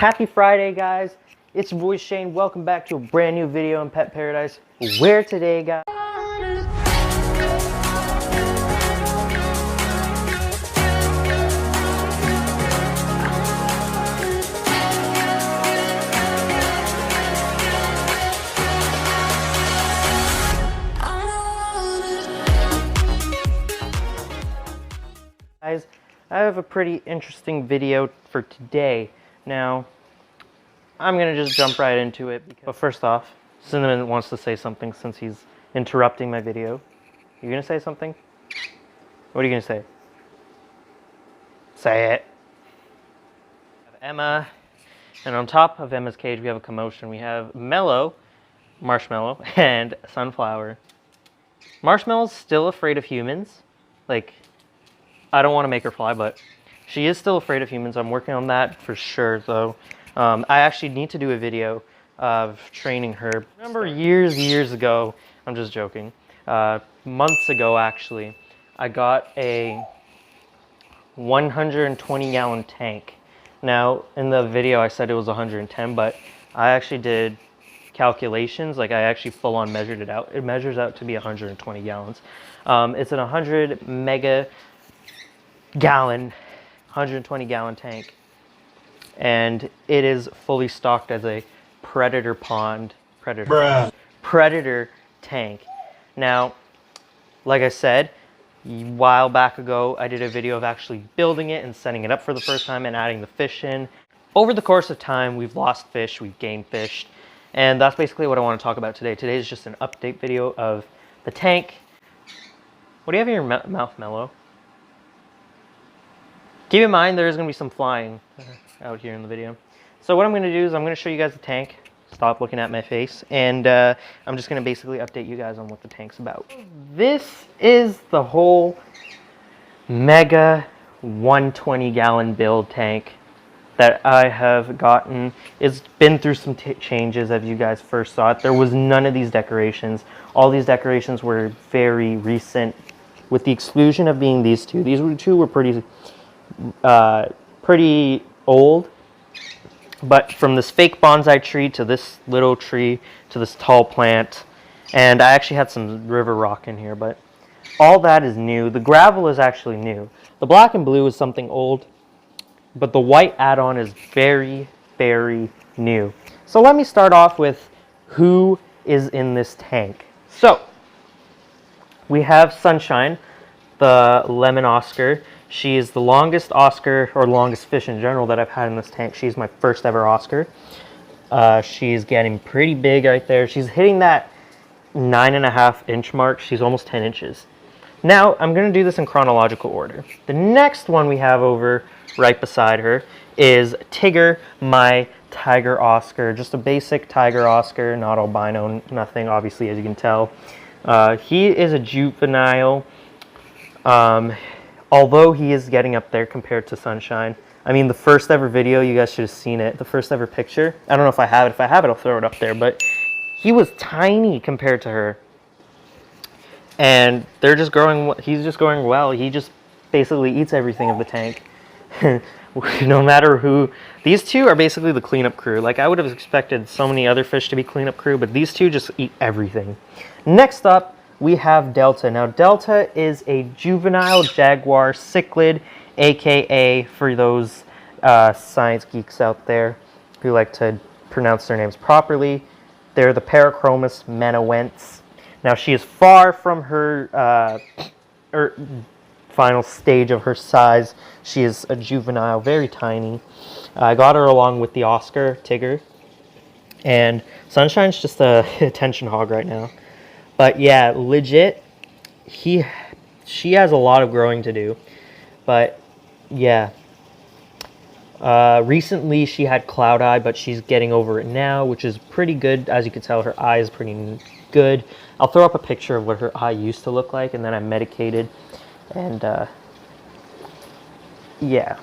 Happy Friday, guys. It's your boy Shane. Welcome back to a brand new video in Pet Paradise. Where today, guys? Guys, I have a pretty interesting video for today. Now, I'm gonna just jump right into it. But first off, Cinnamon wants to say something since he's interrupting my video. You gonna say something? What are you gonna say? Say it. Emma, and on top of Emma's cage, we have a commotion. We have Mellow, Marshmallow, and Sunflower. Marshmallow's still afraid of humans. Like, I don't want to make her fly, but she is still afraid of humans. I'm working on that for sure, though. I actually need to do a video of training her. Remember years ago, I'm just joking, months ago actually, I got a 120-gallon tank. Now, in the video I said it was 110, but I actually did calculations, like I actually full-on measured it out. It measures out to be 120 gallons. It's an 120-gallon tank, and it is fully stocked as a predator tank. Now, like I said, a while back ago, I did a video of actually building it and setting it up for the first time and adding the fish in. Over the course of time, we've lost fish, we've gained fish, and that's basically what I want to talk about today. Today is just an update video of the tank. What do you have in your mouth, Mellow? Keep in mind, there is going to be some flying out here in the video. So what I'm going to do is I'm going to show you guys the tank. Stop looking at my face. And I'm just going to basically update you guys on what the tank's about. This is the whole mega 120-gallon build tank that I have gotten. It's been through some changes as you guys first saw it. There was none of these decorations. All these decorations were very recent, with the exclusion of being these two. These two were pretty old, but from this fake bonsai tree to this little tree to this tall plant, and I actually had some river rock in here, but all that is new. The gravel is actually new. The black and blue is something old, but the white add-on is very new. So let me start off with who is in this tank. So we have Sunshine, the lemon Oscar. She is the longest Oscar, or longest fish in general, that I've had in this tank. She's my first ever Oscar. She's getting pretty big right there. She's hitting that 9.5-inch mark. She's almost 10 inches. Now, I'm going to do this in chronological order. The next one we have over right beside her is Tigger, my tiger Oscar. Just a basic tiger Oscar, not albino, nothing, obviously, as you can tell. He is a juvenile. Although he is getting up there compared to Sunshine. I mean, the first ever video, you guys should have seen it. The first ever picture. I don't know if I have it. If I have it, I'll throw it up there. But he was tiny compared to her. And they're just growing, he's just growing well. He just basically eats everything of the tank. No matter who. These two are basically the cleanup crew. Like, I would have expected so many other fish to be cleanup crew, but these two just eat everything. Next up, we have Delta. Now, Delta is a juvenile jaguar cichlid, aka, for those science geeks out there who like to pronounce their names properly, they're the Parachromis menowents. Now, she is far from her final stage of her size. She is a juvenile, very tiny. I got her along with the Oscar, Tigger, and Sunshine's just a attention hog right now. But yeah, legit, she has a lot of growing to do. But yeah, recently she had cloud eye, but she's getting over it now, which is pretty good. As you can tell, her eye is pretty good. I'll throw up a picture of what her eye used to look like, and then I medicated. And yeah.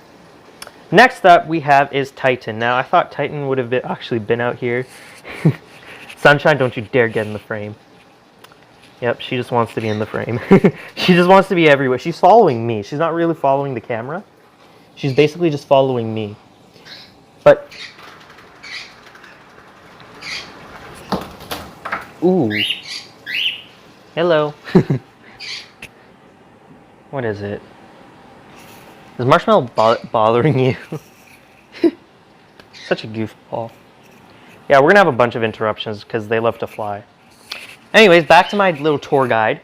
Next up we have is Titan. Now, I thought Titan would have actually been out here. Sunshine, don't you dare get in the frame. Yep, she just wants to be in the frame. She just wants to be everywhere. She's following me. She's not really following the camera. She's basically just following me. But Ooh. Hello. What is it? Is Marshmallow bothering you? Such a goofball. Yeah, we're gonna have a bunch of interruptions because they love to fly. Anyways, back to my little tour guide.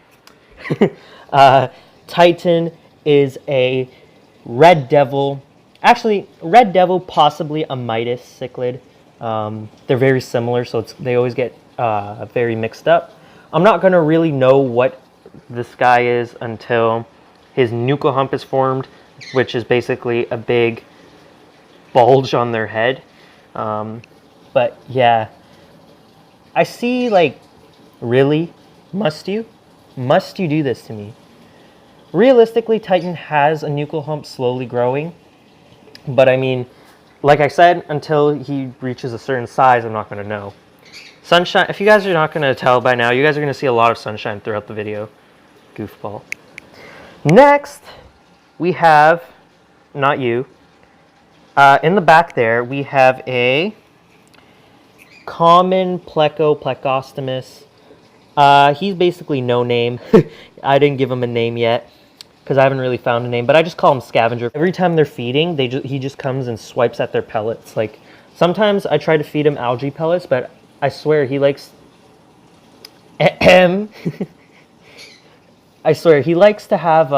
Titan is a red devil. Actually, red devil, possibly a Midas cichlid. They're very similar, so they always get very mixed up. I'm not gonna really know what this guy is until his nuchal hump is formed, which is basically a big bulge on their head. But yeah, I see, like, really? Must you? Must you do this to me? Realistically, Titan has a nuchal hump slowly growing, but I mean, like I said, until he reaches a certain size, I'm not going to know. Sunshine, if you guys are not going to tell by now, you guys are going to see a lot of sunshine throughout the video. Goofball. Next, we have, not you, in the back there, we have a common Plecostomus. He's basically no name. I didn't give him a name yet because I haven't really found a name, but I just call him Scavenger. Every time they're feeding, he just comes and swipes at their pellets. Like, sometimes I try to feed him algae pellets, but I swear he likes... I swear, he likes to have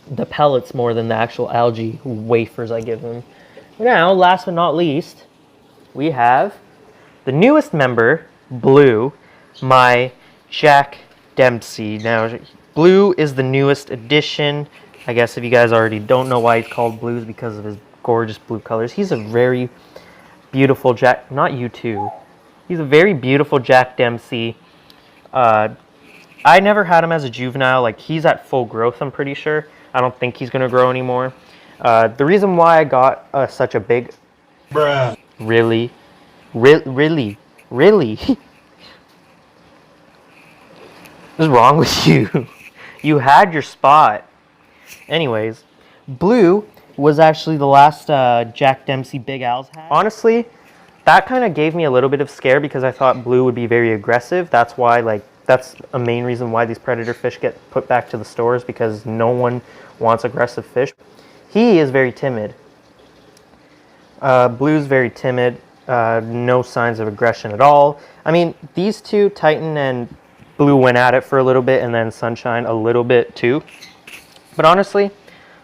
the pellets more than the actual algae wafers I give him. Now, last but not least, we have the newest member, Blue, my Jack Dempsey. Now, Blue is the newest addition. I guess if you guys already don't know why he's called Blue, is because of his gorgeous blue colors. He's a very beautiful Jack, not you too. He's a very beautiful Jack Dempsey. I never had him as a juvenile. Like, he's at full growth, I'm pretty sure. I don't think he's going to grow anymore. The reason why I got such a big... Bruh. Really? Really? What's wrong with you? You had your spot. Anyways, Blue was actually the last Jack Dempsey Big Al's had. Honestly, that kind of gave me a little bit of scare because I thought Blue would be very aggressive. That's why, like, that's a main reason why these predator fish get put back to the stores, because no one wants aggressive fish. He is very timid. Blue's very timid. No signs of aggression at all. I mean, these two, Titan and Blue, went at it for a little bit, and then Sunshine a little bit too. But honestly,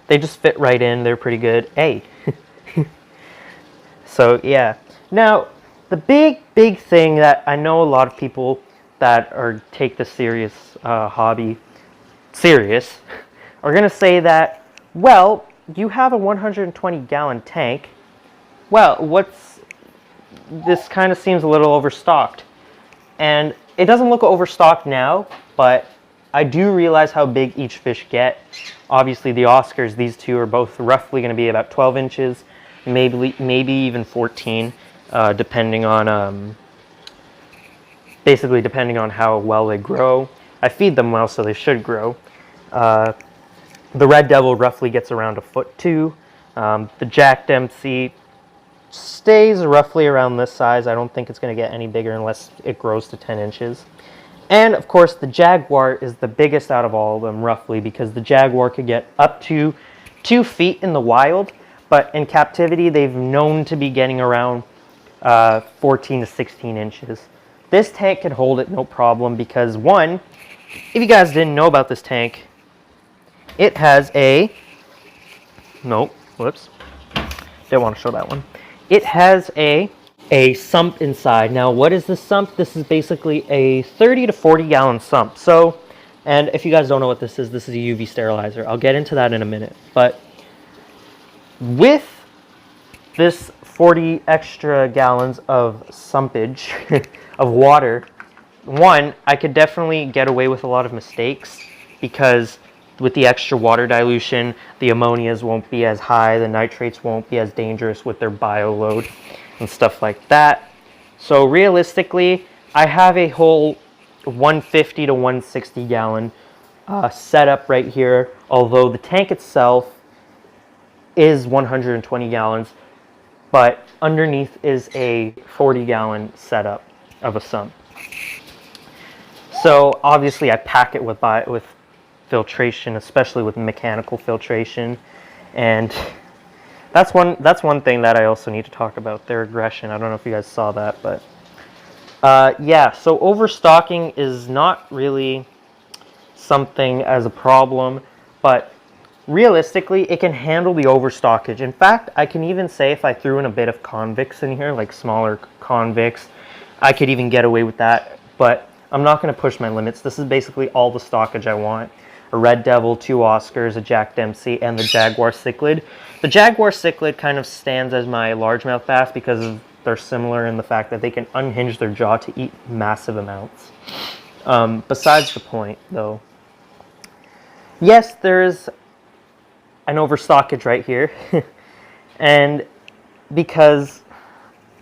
they just fit right in. They're pretty good. Hey. So yeah. Now, the big thing that I know a lot of people that take the serious hobby serious are gonna say that, well, you have a 120-gallon tank. Well, this kind of seems a little overstocked. And it doesn't look overstocked now, but I do realize how big each fish get. Obviously, the Oscars, these two are both roughly going to be about 12 inches, maybe even 14, depending on basically depending on how well they grow. I feed them well, so they should grow. The Red Devil roughly gets around 1 foot 2. The Jack Dempsey stays roughly around this size. I don't think it's going to get any bigger unless it grows to 10 inches. And of course, the Jaguar is the biggest out of all of them, roughly, because the Jaguar could get up to 2 feet in the wild, but in captivity, they've known to be getting around 14 to 16 inches. This tank can hold it no problem because, one, if you guys didn't know about this tank, it has didn't want to show that one. It has a sump inside. Now, what is the sump? This is basically a 30 to 40 gallon sump. So, and if you guys don't know what this is a UV sterilizer. I'll get into that in a minute. But with this 40 extra gallons of sumpage of water, one, I could definitely get away with a lot of mistakes because with the extra water dilution, the ammonias won't be as high, the nitrates won't be as dangerous with their bio load and stuff like that. So realistically, I have a whole 150 to 160 gallon setup right here, although the tank itself is 120 gallons, but underneath is a 40 gallon setup of a sump. So obviously I pack it with filtration, especially with mechanical filtration, and that's one thing that I also need to talk about, their aggression. I don't know if you guys saw that, but yeah, so overstocking is not really something as a problem, but realistically, it can handle the overstockage. In fact, I can even say if I threw in a bit of convicts in here, like smaller convicts, I could even get away with that, but I'm not going to push my limits. This is basically all the stockage I want. A Red Devil, 2 Oscars, a Jack Dempsey, and the Jaguar Cichlid. The Jaguar Cichlid kind of stands as my largemouth bass because they're similar in the fact that they can unhinge their jaw to eat massive amounts. Besides the point, though, yes, there is an overstockage right here, and because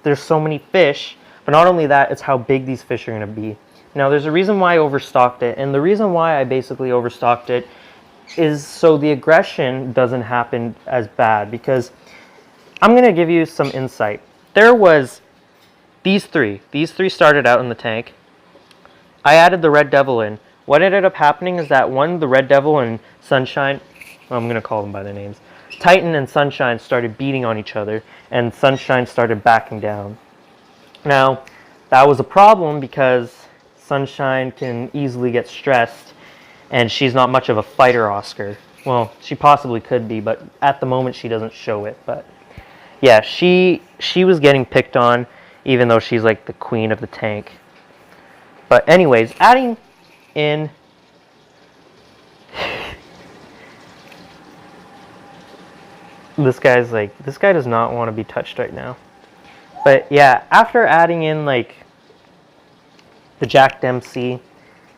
there's so many fish, but not only that, it's how big these fish are going to be. Now, there's a reason why I overstocked it, and the reason why I basically overstocked it is so the aggression doesn't happen as bad, because I'm going to give you some insight. There was these three started out in the tank. I added the Red Devil in. What ended up happening is that the Red Devil and Sunshine, well, I'm going to call them by their names, Titan and Sunshine started beating on each other, and Sunshine started backing down. Now, that was a problem because Sunshine can easily get stressed, and she's not much of a fighter Oscar. Well, she possibly could be, but at the moment she doesn't show it. But yeah, she was getting picked on, even though she's like the queen of the tank. But anyways, adding in this guy does not want to be touched right now. But yeah, after adding in like the Jack Dempsey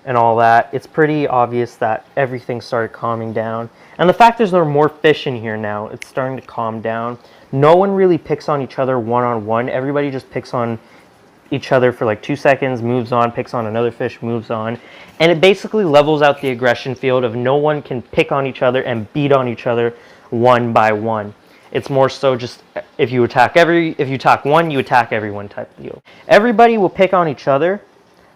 and all that, it's pretty obvious that everything started calming down. And the fact is there are more fish in here now, it's starting to calm down. No one really picks on each other one-on-one. Everybody just picks on each other for like 2 seconds, moves on, picks on another fish, moves on. And it basically levels out the aggression field of no one can pick on each other and beat on each other one by one. It's more so just if you attack one, you attack everyone type deal. Everybody will pick on each other,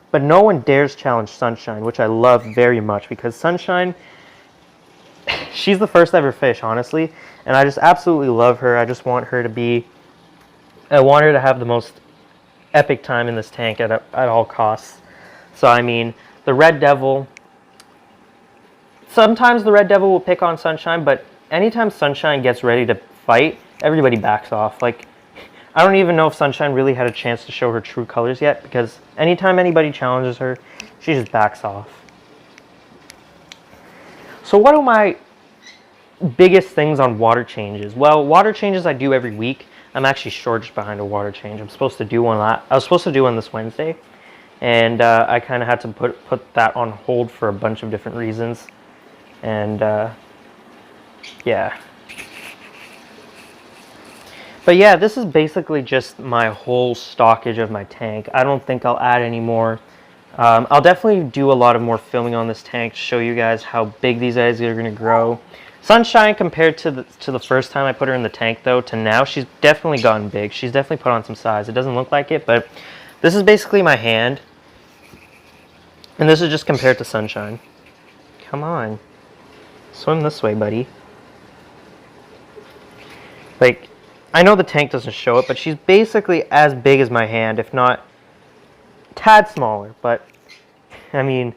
but no one dares challenge Sunshine, which I love very much because Sunshine, she's the first ever fish, honestly, and I just absolutely love her. I just want her to have the most epic time in this tank at all costs. So I mean, the Red Devil, sometimes the Red Devil will pick on Sunshine, but anytime Sunshine gets ready to fight, everybody backs off. Like, I don't even know if Sunshine really had a chance to show her true colors yet, because anytime anybody challenges her, she just backs off. So what are my biggest things on water changes? Well, water changes I do every week. I'm actually short behind a water change. I was supposed to do one this Wednesday, and I kind of had to put that on hold for a bunch of different reasons. And yeah. But yeah, this is basically just my whole stockage of my tank. I don't think I'll add any more. I'll definitely do a lot of more filming on this tank to show you guys how big these guys are going to grow. Sunshine, compared to the first time I put her in the tank, though, to now, she's definitely gotten big. She's definitely put on some size. It doesn't look like it, but this is basically my hand. And this is just compared to Sunshine. Come on. Swim this way, buddy. Like, I know the tank doesn't show it, but she's basically as big as my hand, if not a tad smaller. But, I mean,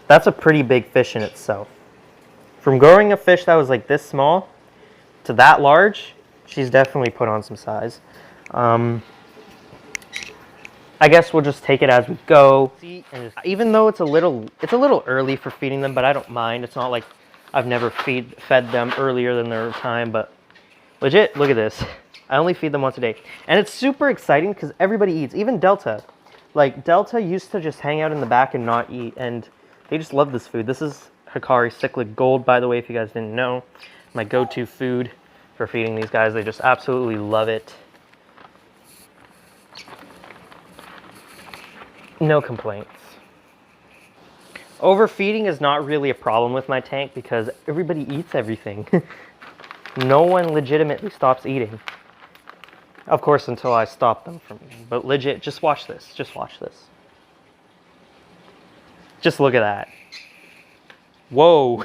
that's a pretty big fish in itself. From growing a fish that was like this small to that large, she's definitely put on some size. I guess we'll just take it as we go. Even though it's a little early for feeding them, but I don't mind. It's not like I've never fed them earlier than their time, but legit, look at this. I only feed them once a day. And it's super exciting because everybody eats, even Delta. Like, Delta used to just hang out in the back and not eat, and they just love this food. This is Hikari Cichlid Gold, by the way, if you guys didn't know. My go-to food for feeding these guys. They just absolutely love it. No complaints. Overfeeding is not really a problem with my tank because everybody eats everything. No one legitimately stops eating. Of course, until I stop them from eating. But legit, just watch this. Just watch this. Just look at that. Whoa.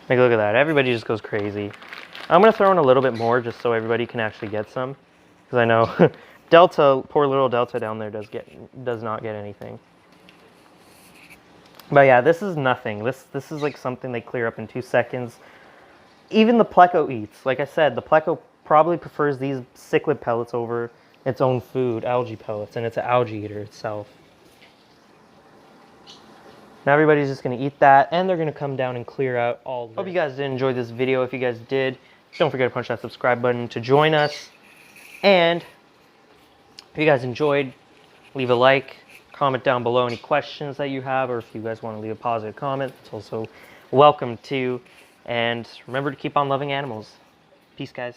Like, look at that. Everybody just goes crazy. I'm going to throw in a little bit more just so everybody can actually get some. Because I know Delta, poor little Delta down there does not get anything. But yeah, this is nothing. This is like something they clear up in 2 seconds. Even the pleco eats. Like I said, the pleco probably prefers these cichlid pellets over its own food, algae pellets, and it's an algae eater itself. Now everybody's just going to eat that, and they're going to come down and clear out all of it. Hope you guys did enjoy this video. If you guys did, don't forget to punch that subscribe button to join us. And if you guys enjoyed, leave a like, comment down below any questions that you have, or if you guys want to leave a positive comment, it's also welcome too. And remember to keep on loving animals. Peace, guys.